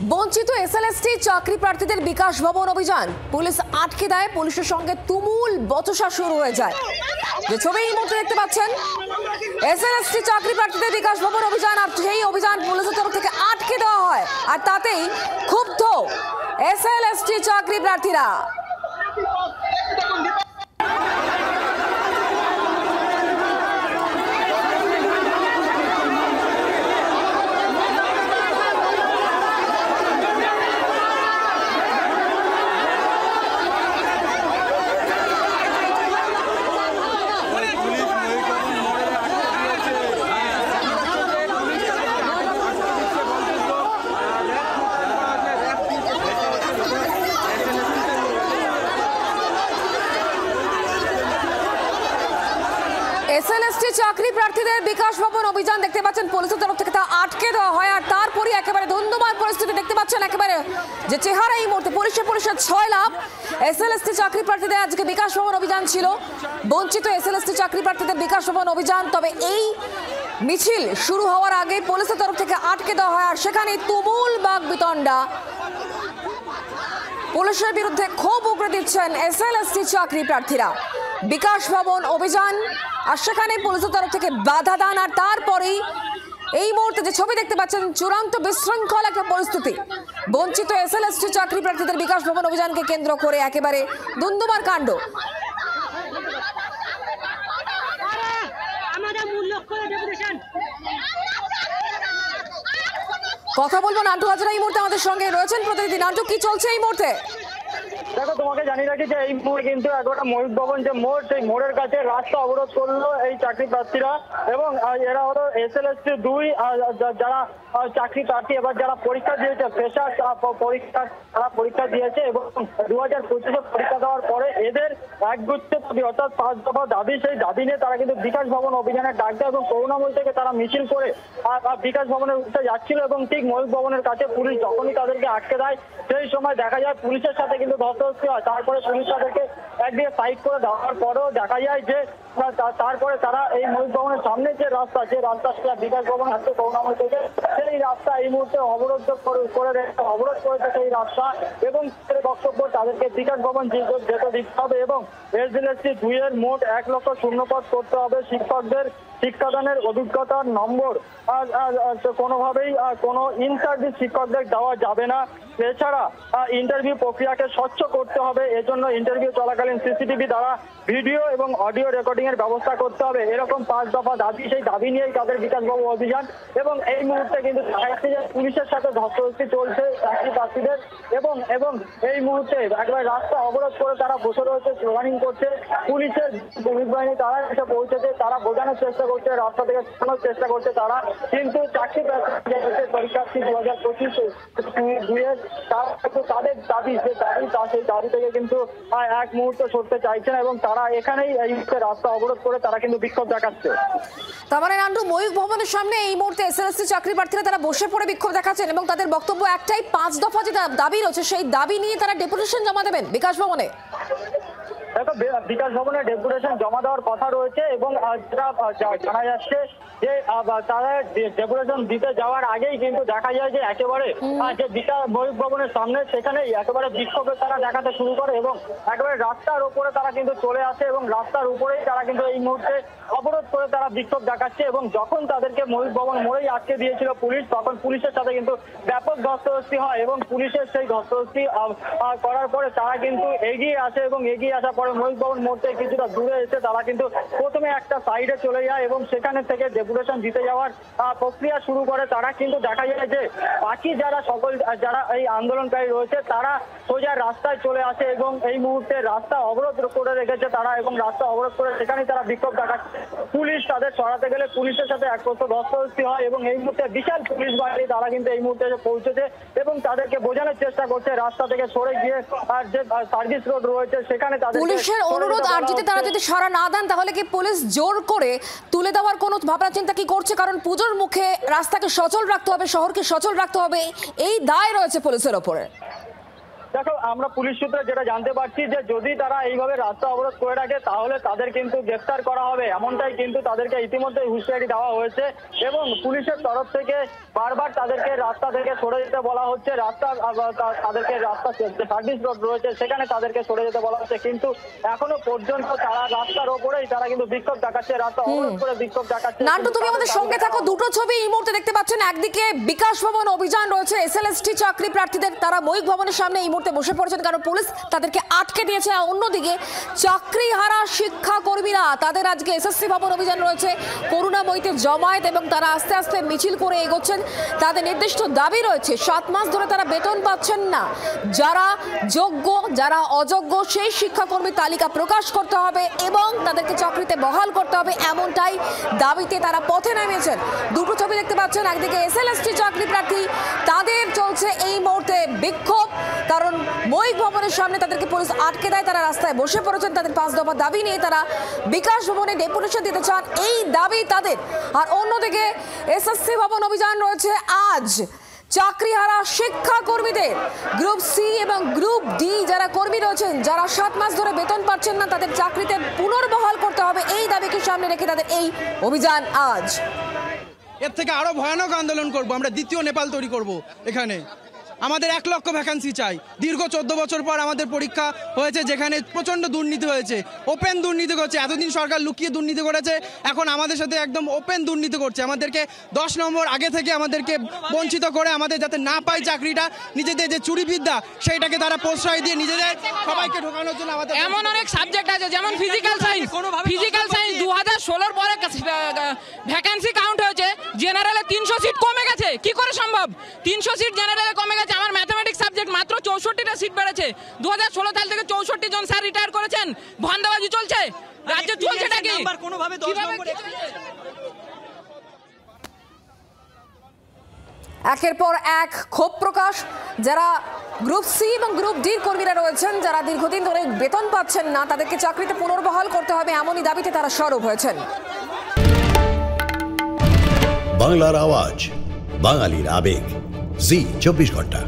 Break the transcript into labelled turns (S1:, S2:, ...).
S1: বঞ্চিত এসএলএসটি চাকরি প্রার্থীদের বিকাশ ভবন অভিযান পুলিশ আটকে দেয়। পুলিশের সঙ্গে তুমুল বচসা শুরু হয়ে যায়। যে ছবি এই মুহূর্তে দেখতে পাচ্ছেন, এসএলএসটি চাকরি প্রার্থীদের বিকাশ ভবন অভিযান, আর সেই অভিযান পুলিশের তরফ থেকে আটকে দেওয়া হয়। আর তাতেই ক্ষুব্ধ এসএলএসটি চাকরি প্রার্থীরা। এসএলএসটি চাকরি প্রার্থীদের বিকাশ ভবন অভিযান দেখতে পাচ্ছেন, পুলিশের তরফ থেকে তা আটকে দেওয়া হয়। আর তারপরই একেবারে ধুন্ধুমার পরিস্থিতি দেখতে পাচ্ছেন। একেবারে যে চেহারা এই মুহূর্তে, পুলিশের 6 লাভ। এসএলএসটি চাকরি প্রার্থীদের আজকে বিকাশ ভবন অভিযান ছিল, বঞ্চিত এসএলএসটি চাকরি প্রার্থীদের বিকাশ ভবন অভিযান। তবে এই মিছিল শুরু হওয়ার আগে পুলিশের তরফ থেকে আটকে দেওয়া হয়। আর সেখানে তুমুল বাকবিতণ্ডা, পুলিশের বিরুদ্ধে ক্ষোভ উগরে দিচ্ছেন এসএলএসটি চাকরি প্রার্থীরা। বিকাশ ভবন অভিযান, আর সেখানে পুলিশের তরফ থেকে বাধা দান। আর তারপরেই এই মুহূর্তে যে ছবি দেখতে পাচ্ছেন, চূড়ান্ত বিশৃঙ্খল একটা পরিস্থিতি। বঞ্চিত এসএলএসটি চাকরি প্রার্থীদের বিকাশ ভবন অভিযানকে কেন্দ্র করে একেবারে দুন্দুমার কাণ্ড। কথা বলবো নান্টু হাজরা এই মুহূর্তে আমাদের সঙ্গে রয়েছেন প্রতিনিধি। নান্টু, কি চলছে এই মুহূর্তে?
S2: দেখো, তোমাকে জানিয়ে রাখি যে এই মোড় কিন্তু একটা ময়ূর ভবন যে মোড়, সেই মোড়ের কাছে রাস্তা অবরোধ করলো এই চাকরি প্রার্থীরা। এবং এরা হলো এসএলএসটি 2 যারা চাকরি প্রার্থী, এবার যারা পরীক্ষা দিয়েছে, ফ্রেশার পরীক্ষা, তারা পরীক্ষা দিয়েছে এবং 2025-এ পরীক্ষা দেওয়ার পরে এদের একগুচ্ছ দাবি, অর্থাৎ 5 দফা দাবি, সেই দাবি নিয়ে তারা কিন্তু বিকাশ ভবন অভিযানের ডাক দেয় এবং করুণামূল থেকে তারা মিছিল করে বিকাশ ভবনের উদ্দেশ্যে যাচ্ছিল। এবং ঠিক ময়ূর ভবনের কাছে পুলিশ যখনই তাদেরকে আটকে দেয়, সেই সময় দেখা যায় পুলিশের সাথে কিন্তু ধস্তাধস্তি হয়। তারপরে পুলিশ তাদেরকে একদিকে সাইড করে দেওয়ার পরেও দেখা যায় যে তারপরে তারা এই ময়ূর ভবনের সামনে যে রাস্তা, বিকাশ ভবন আসছে করুণামূল থেকে, সেই রাস্তা এই মুহূর্তে অবরোধ করেছে সেই রাস্তা। এবং বক্তব্য, তাদেরকে বিকাশ ভবন যেতে দিতে হবে এবং এসএলএসটি 2 এর মোট 1 লক্ষ শূন্যপদ করতে হবে। শিক্ষকদের শিক্ষাদানের অভিজ্ঞতার নম্বর কোনোভাবেই কোনো ইনসার্ভিস শিক্ষকদের দেওয়া যাবে না। এছাড়া ইন্টারভিউ প্রক্রিয়াকে স্বচ্ছ করতে হবে। এজন্য ইন্টারভিউ চলাকালীন সিসিটিভি দ্বারা ভিডিও এবং অডিও রেকর্ডিং এর ব্যবস্থা করতে হবে। এরকম 5 দফা দাবি, সেই দাবি নিয়েই তাদের বিকাশ ভবন অভিযান। এবং এই মুহূর্তে কিন্তু পুলিশের সাথে ধস্তাধস্তি চলছে চাকরি প্রার্থীদের। এবং এই মুহূর্তে একবার রাস্তা অবরোধ করে তারা বসে রয়েছে, স্লোগানিং করছে। পুলিশের পুলিশ বাহিনী তারা এসে পৌঁছেছে, তারা বোঝানোর চেষ্টা করছে, রাস্তা থেকে ছাড়ানোর চেষ্টা করছে তারা। কিন্তু চাকরি প্রার্থী পরীক্ষার্থী 2025-এর তাদের দাবি, সেই দাবি থেকে কিন্তু এক মুহূর্ত সরতে চাইছে না এবং তারা এখানেই এই মুহূর্তে রাস্তা অবরোধ করে তারা কিন্তু বিক্ষোভ দেখাচ্ছে।
S1: তার মানে নান্টু, ময়ূর ভবনের সামনে এই মুহূর্তে এসএলএসটি চাকরি প্রার্থীরা তারা বসে পড়ে বিক্ষোভ দেখাচ্ছেন এবং তাদের বক্তব্য একটাই, 5 দফা যে দাবি রয়েছে সেই দাবি নিয়ে তারা ডেপুটেশন জমা দেবেন বিকাশ ভবনে।
S2: দেখো, বিকাশ ভবনে ডেপুটেশন জমা দেওয়ার কথা রয়েছে এবং যেটা জানা যাচ্ছে যে তারা ডেপুটেশন দিতে যাওয়ার আগেই কিন্তু দেখা যায় যে একেবারে যে বিকাশ ময়ূর ভবনের সামনে, সেখানে একেবারে বিক্ষোভে তারা দেখাতে শুরু করে এবং একেবারে রাস্তার উপরে তারা কিন্তু চলে আসে এবং রাস্তার উপরেই তারা কিন্তু এই মুহূর্তে অবরোধ করে তারা বিক্ষোভ দেখাচ্ছে। এবং যখন তাদেরকে ময়ূর ভবন মোড়েই আটকে দিয়েছিল পুলিশ, তখন পুলিশের সাথে কিন্তু ব্যাপক ধস্তাধস্তি হয় এবং পুলিশের সেই ধস্তাধস্তি করার পরে তারা কিন্তু এগিয়ে আসে এবং এগিয়ে আসার পরে ময়ূর ভবন মোড় থেকে কিছুটা দূরে এসে তারা কিন্তু প্রথমে একটা সাইডে চলে যায় এবং সেখানে থেকে ডেপুটেশন দিতে যাওয়ার প্রক্রিয়া শুরু করে তারা। কিন্তু দেখা যায় যে বাকি যারা এই আন্দোলনকারী রয়েছে তারা সোজা রাস্তায় চলে আসে এবং এই মুহূর্তে রাস্তা অবরোধ করে রেখেছে তারা এবং রাস্তা অবরোধ করে সেখানেই তারা বিক্ষোভ দেখাচ্ছে। পুলিশ তাদের সরাতে গেলে পুলিশের সাথে এক প্রস্ত ধস্তাধস্তি হয় এবং এই মুহূর্তে বিশাল পুলিশ বাহিনী তারা কিন্তু এই মুহূর্তে এসে পৌঁছেছে এবং তাদেরকে বোঝানোর চেষ্টা করছে রাস্তা থেকে সরে গিয়ে আর যে সার্ভিস রোড রয়েছে সেখানে তাদের
S1: পুলিশের অনুরোধ আর্জিতে তারা যদি সাড়া না দেন, তাহলে কি পুলিশ জোর করে তুলে দেওয়ার কোনো ভাবনা চিন্তা কি করছে? কারণ পুজোর মুখে রাস্তাকে সচল রাখতে হবে, শহরকে সচল রাখতে হবে, এই দায় রয়েছে পুলিশের ওপরে।
S2: দেখো আমরা পুলিশ সূত্রে যেটা জানতে পারছি যে যদি তারা এইভাবে রাস্তা অবরোধ করে রাখে তাহলে তাদের কিন্তু গ্রেফতার করা হবে, এমনটাই কিন্তু তাদেরকে ইতিমধ্যে হুঁশিয়ারি দেওয়া হয়েছে এবং পুলিশের তরফ থেকে বারবার তাদেরকে রাস্তা থেকে সরে যেতে বলা হচ্ছে। তাদেরকে রাস্তা সার্ভিস রোড রয়েছে সেখানে তাদেরকে সরে যেতে বলা হচ্ছে, কিন্তু এখনো পর্যন্ত তারা রাস্তার ওপরেই তারা কিন্তু বিক্ষোভ দেখাচ্ছে, রাস্তা অবরোধ করে বিক্ষোভ দেখাচ্ছে।
S1: নান্টু, তুমি আমাদের সঙ্গে থাকো। দুটো ছবি এই মুহূর্তে দেখতে পাচ্ছেন, একদিকে বিকাশ ভবন অভিযান রয়েছে, এসএলএসটি চাকরি প্রার্থীদের তারা ময়ূখ ভবনের সামনে এই মুহূর্তে বসে পড়েছেন কারণ পুলিশ তাদেরকে আটকে দিয়েছে। অন্যদিকে চাকরি হারা শিক্ষা কর্মীরা তাদের আজকে এসএসসি ভবন অভিযান রয়েছে, করুণাময়ীতে জমায়েত এবং তারা আস্তে আস্তে মিছিল করে এগোচ্ছেন। তাদের নির্দিষ্ট দাবি রয়েছে, 7 মাস ধরে তারা বেতন পাচ্ছেন না, যারা যোগ্য যারা অযোগ্য সেই শিক্ষাকর্মীর তালিকা প্রকাশ করতে হবে এবং তাদেরকে চাকরিতে বহাল করতে হবে, এমনটাই দাবিতে তারা পথে নেমেছেন। দুটো ছবি দেখতে পাচ্ছেন, একদিকে এসএলএসটি চাকরি প্রার্থী তাদের চলছে এই মুহূর্তে বিক্ষোভ, কারণ ময়ূখ ভবনের সামনে তাদেরকে পুলিশ আটকে দেয়, তারা রাস্তায় বসে পড়েছেন। তাদের 5 দফা দাবি নিয়ে তারা বিকাশ ভবনে ডেপুটেশন দিতে চান, এই দাবি তাদের। আর অন্যদিকে এসএসসি ভবন অভিযান রয়েছে আজ চাকরিহারা শিক্ষা কর্মীদের, গ্রুপ সি এবং গ্রুপ ডি যারা কর্মী রয়েছেন, যারা 7 মাস ধরে বেতন পাচ্ছেন না, তাদের চাকরিতে পুনর্বহাল করতে হবে, এই দাবিকে সামনে রেখে তাদের এই অভিযান আজ।
S3: এর থেকে আরো ভয়ানক আন্দোলন করব, আমরা দ্বিতীয় নেপাল তৈরি করব। এখানে আমাদের 1 লক্ষ ভ্যাকান্সি চাই। দীর্ঘ 14 বছর পর আমাদের পরীক্ষা হয়েছে, যেখানে প্রচন্ড দুর্নীতি হয়েছে, ওপেন দুর্নীতি করছে। এতদিন সরকার লুকিয়ে দুর্নীতি করেছে, এখন আমাদের সাথে একদম ওপেন দুর্নীতি করছে। আমাদেরকে 10 নম্বর আগে থেকে আমাদেরকে বঞ্চিত করে, আমাদের যাতে না পাই চাকরিটা, নিজেদের যে চুরিবিদ্যা সেইটাকে তারা প্রশ্রয় দিয়ে নিজেদের সবাইকে ঢোকানোর জন্য আমাদের
S4: এমন অনেক সাবজেক্ট আছে, যেমন ফিজিক্যাল সায়েন্স 2016 পরে ভ্যাকান্সি কাউন্ট হয়েছে, জেনারেলে 300 সিট কমে গেছে। কি করে সম্ভব? 300 সিট জেনারেলে কমে গেছে। আমার ম্যাথমেটিক্স সাবজেক্ট মাত্র 64টা সিট বেড়েছে। 2016 সাল থেকে 64 জন স্যার রিটায়ার করেছেন। ধান্দাবাজি চলছে রাজ্যে, চলছেটা কি?
S1: একের পর এক ক্ষোভ প্রকাশ, যারা গ্রুপ সি এবং গ্রুপ ডির কর্মীরা রয়েছেন, যারা দীর্ঘদিন ধরে বেতন পাচ্ছেন না, তাদেরকে চাকরিতে পুনর্বহাল করতে হবে, এমনই দাবিতে তারা সরব হয়েছেন।
S5: বাংলার আওয়াজ, বাঙালির আবেগ, জি 24 ঘন্টা।